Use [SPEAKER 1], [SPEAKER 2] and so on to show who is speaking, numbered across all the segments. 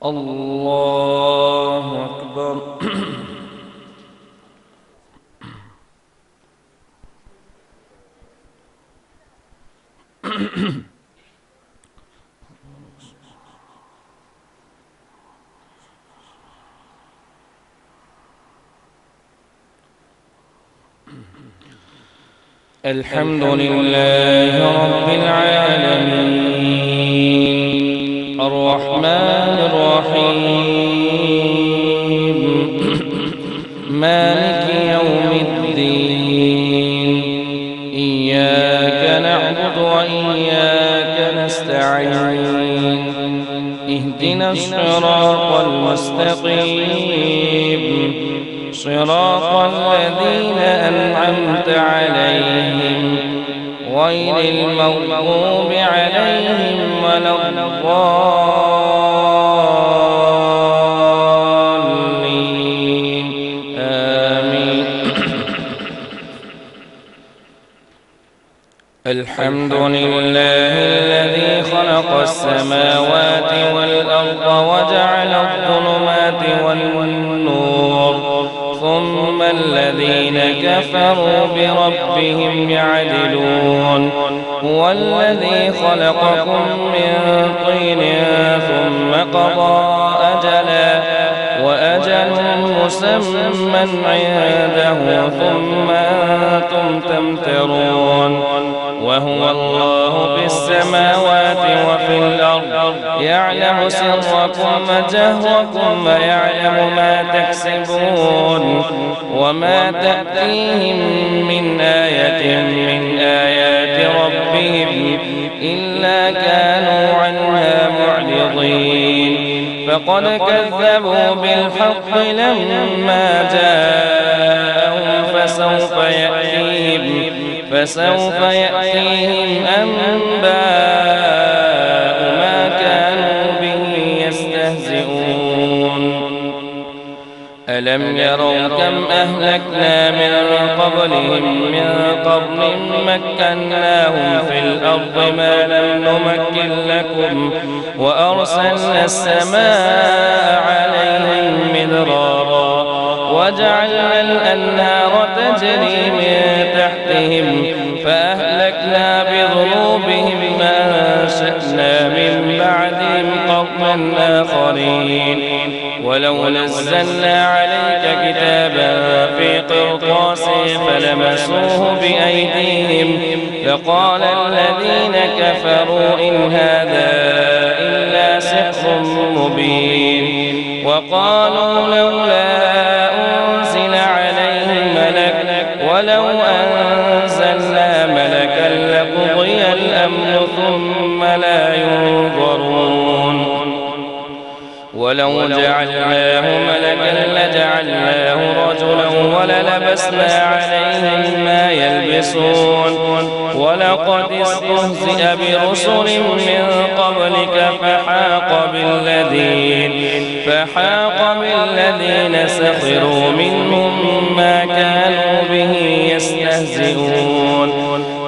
[SPEAKER 1] الله أكبر. الحمد لله رب العالمين الرحمن الرحيم مالك يوم الدين إياك نعبد وإياك نستعين اهدنا الصراط المستقيم صراط الذين أنعمت عليهم غير المغضوب عليهم ولا الضالين آمين. الحمد لله الذي خلق السماوات والأرض وجعل الظلمات والنور ثم الذين كفروا بربهم يعدلون. هو الذي خلقكم من طين ثم قضى أجلا وأجل مسمى عنده ثم أنتم تمترون. وهو الله في السماوات وفي الأرض يعلم سركم وجهركم ويعلم ما تكسبون وما تأتيهم من آية من آيات ربهم إلا كانوا عنها معرضين. فقد كذبوا بالحق لما جاءهم فسوف يأتيهم أنباء ما كانوا به يستهزئون. ألم يروا كم أهلكنا من قبلهم من قرن مكناهم في الأرض ما لم نمكن لكم وأرسلنا السماء عليهم مدرارا وجعلنا الأنهار تجري من تحتهم فأهلكنا بذنوبهم وأنشأنا من بعدهم قوما آخرين. ولو نزلنا عليك كتابا في قرطاس فلمسوه بأيديهم لقال الذين كفروا إن هذا إلا سحر مبين. وقالوا لولا أنزل عليه ملك ولو أنزلنا ملكا لقضي الأمر ثم لا ينظرون. ولو جعلناه ملكا لجعلناه رجلا وللبسنا عليهم ما يلبسون. ولقد استهزئ برسل من قبلك فحاق بالذين سخروا منهم ما كانوا به يستهزئون.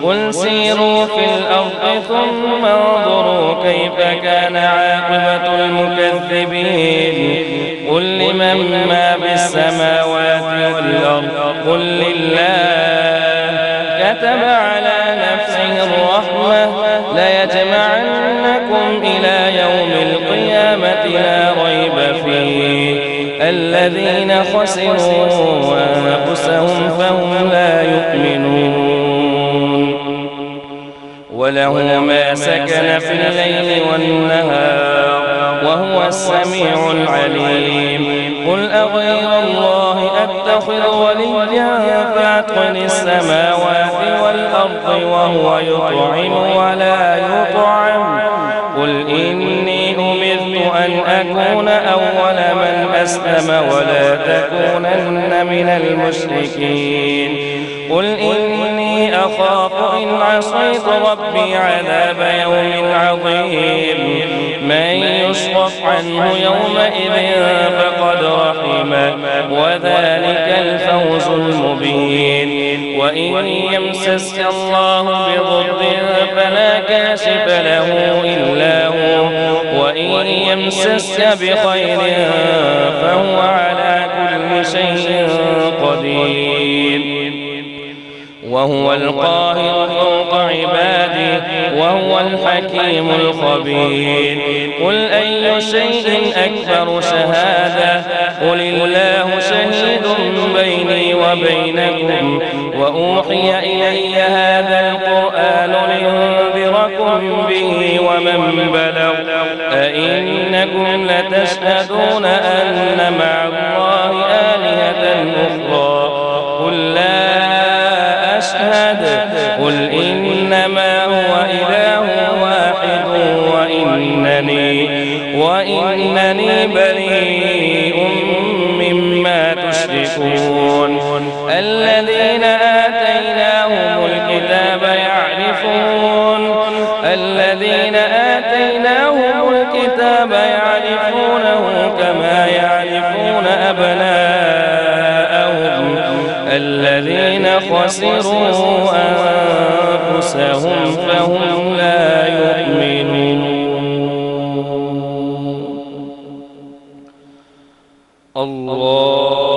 [SPEAKER 1] قل سيروا في الأرض ثم انظروا كيف كان عاقبة المكذبين. قل لمن ما في السماوات والأرض قل لله كتب على نفسه الرحمة ليجمعنكم إلى يوم القيامة لا ريب فيه الذين خسروا أنفسهم فهم لا يؤمنون. وله ما سكن في الليل والنهار وهو السميع العليم. قل أغير الله أتخذ وليا فاطر السماوات والأرض وهو يطعم ولا يطعم. قل إني أمرت أن أكون أول من أسلم ولا تكونن من المشركين. قل إني أخاف إن عصيت ربي عذاب يوم عظيم. من يصرف عنه يومئذ فقد رحمه وذلك الفوز المبين. وإن يمسسك الله بضر فلا كاشف له إلا هو وإن يمسسك بخير فهو على كل شيء قدير وهو القاهر فوق عباده وهو الحكيم الخبير قل أي شيء أكبر شهادة قل الله شهيد بيني وبينكم وأوحي إلي هذا القرآن لينذركم به ومن بلغ أئنكم لتشهدون أن مع الله آلهة أخرى قل لا أشهد قل إنما هو إله واحد وإنني بريء مما تشركون الذين آتيناهم الكتاب يعرفونه كما يعرفون أبناءهم الذين خسروا أنفسهم فهم لا يؤمنون الله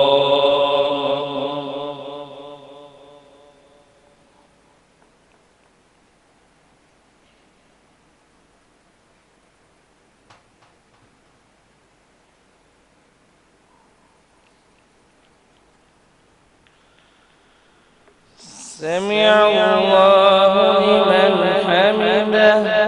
[SPEAKER 1] سمع الله لمن حمده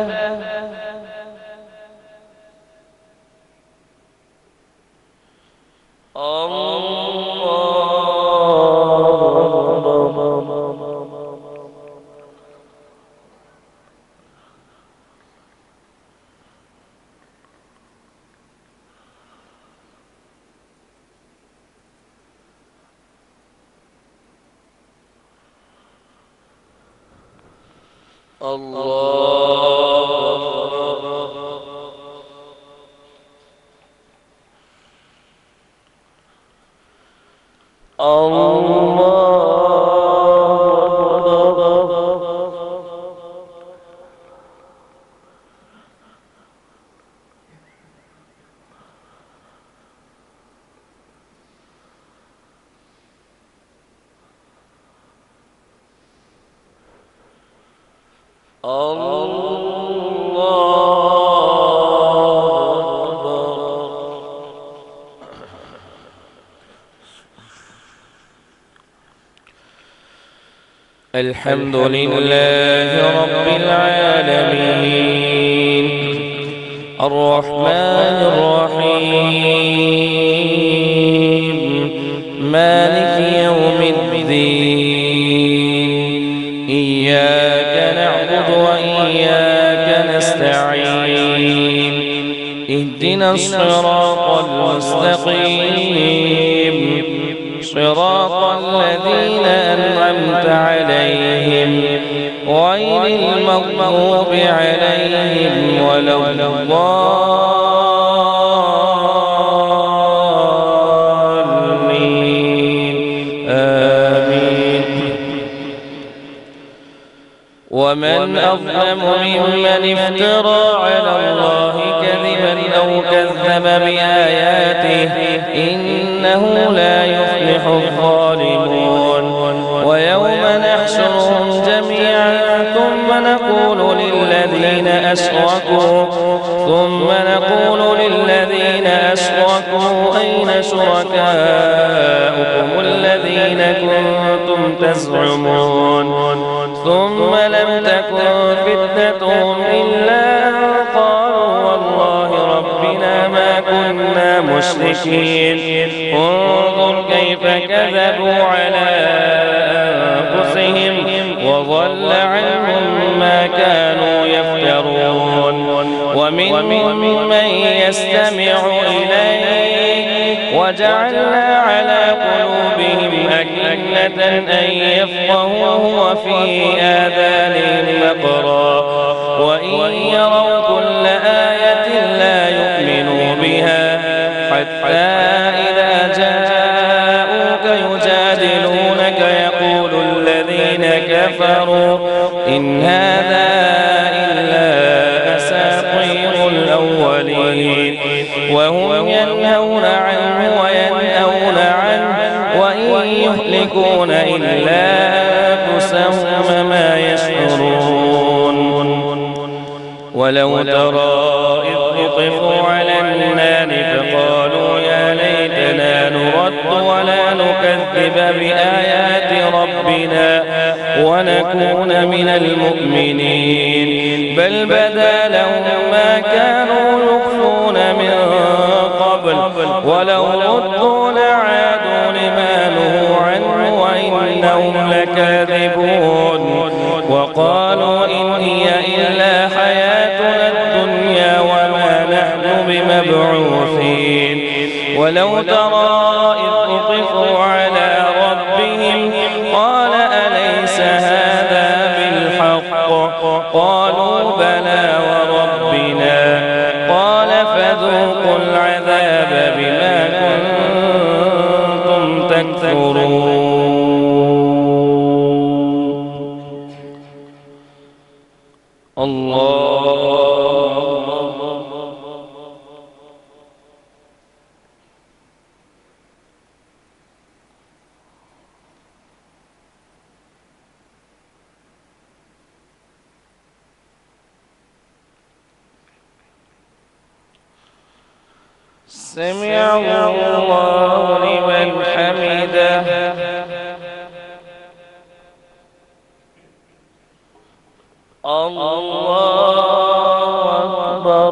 [SPEAKER 1] الحمد لله رب العالمين الرحمن الرحيم مالك يوم الدين إياك نعبد وإياك نستعين اهدنا الصراط المستقيم صراط الذين أنعمت عليهم غير المغضوب عليهم ولا الضالين آمين ومن أظلم ممن افترى على الله كذبا أو كذب بآياته إنه لا يفلح الظالمون ويوم نحشرهم جميعا ثم نقول للذين أشركوا أين شركاؤكم الذين كنتم تزعمون ثم لم تكن فتنتهم إلا أن قالوا والله ربنا ما كنا مشركين انظر كيف كذبوا على أنفسهم وضل عنهم ما كانوا يفترون ومنهم من يستمع إليك وجعلنا على قلوبهم أكنة أن يفقهوه وفي آذانهم وقرا وإن يروا كل آية لا يؤمنوا بها حتى إذا جاءوك يجادلونك يقول الذين كفروا إن هذا إلا أساطير الأولين وهم ينهون عنه وينأون عنه وإن يهلكون إلا أنفسهم وما يشعرون. ولو ترى إذ وقفوا على النار فقالوا يا ليتنا نرد ولا نكذب بآيات ربنا ونكون من المؤمنين بل بدا لهم ما كانوا يخفون من قبل ولو ردوا لعادوا لما نهوا عنه وإنهم لكاذبون. وقالوا إن هي إلا حياتنا الدنيا وما نحن بمبعوثين. ولو ترى إذ وقفوا على ربهم قال أليس هذا بالحق قالوا بلى وربنا قال فذوقوا العذاب بما كنتم تكفرون. سمع الله لمن حمده. الله أكبر.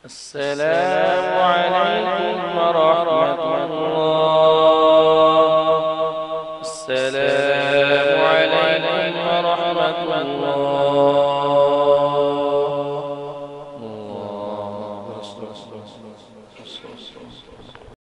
[SPEAKER 1] السلام عليكم ورحمة الله. السلام عليكم ورحمة الله.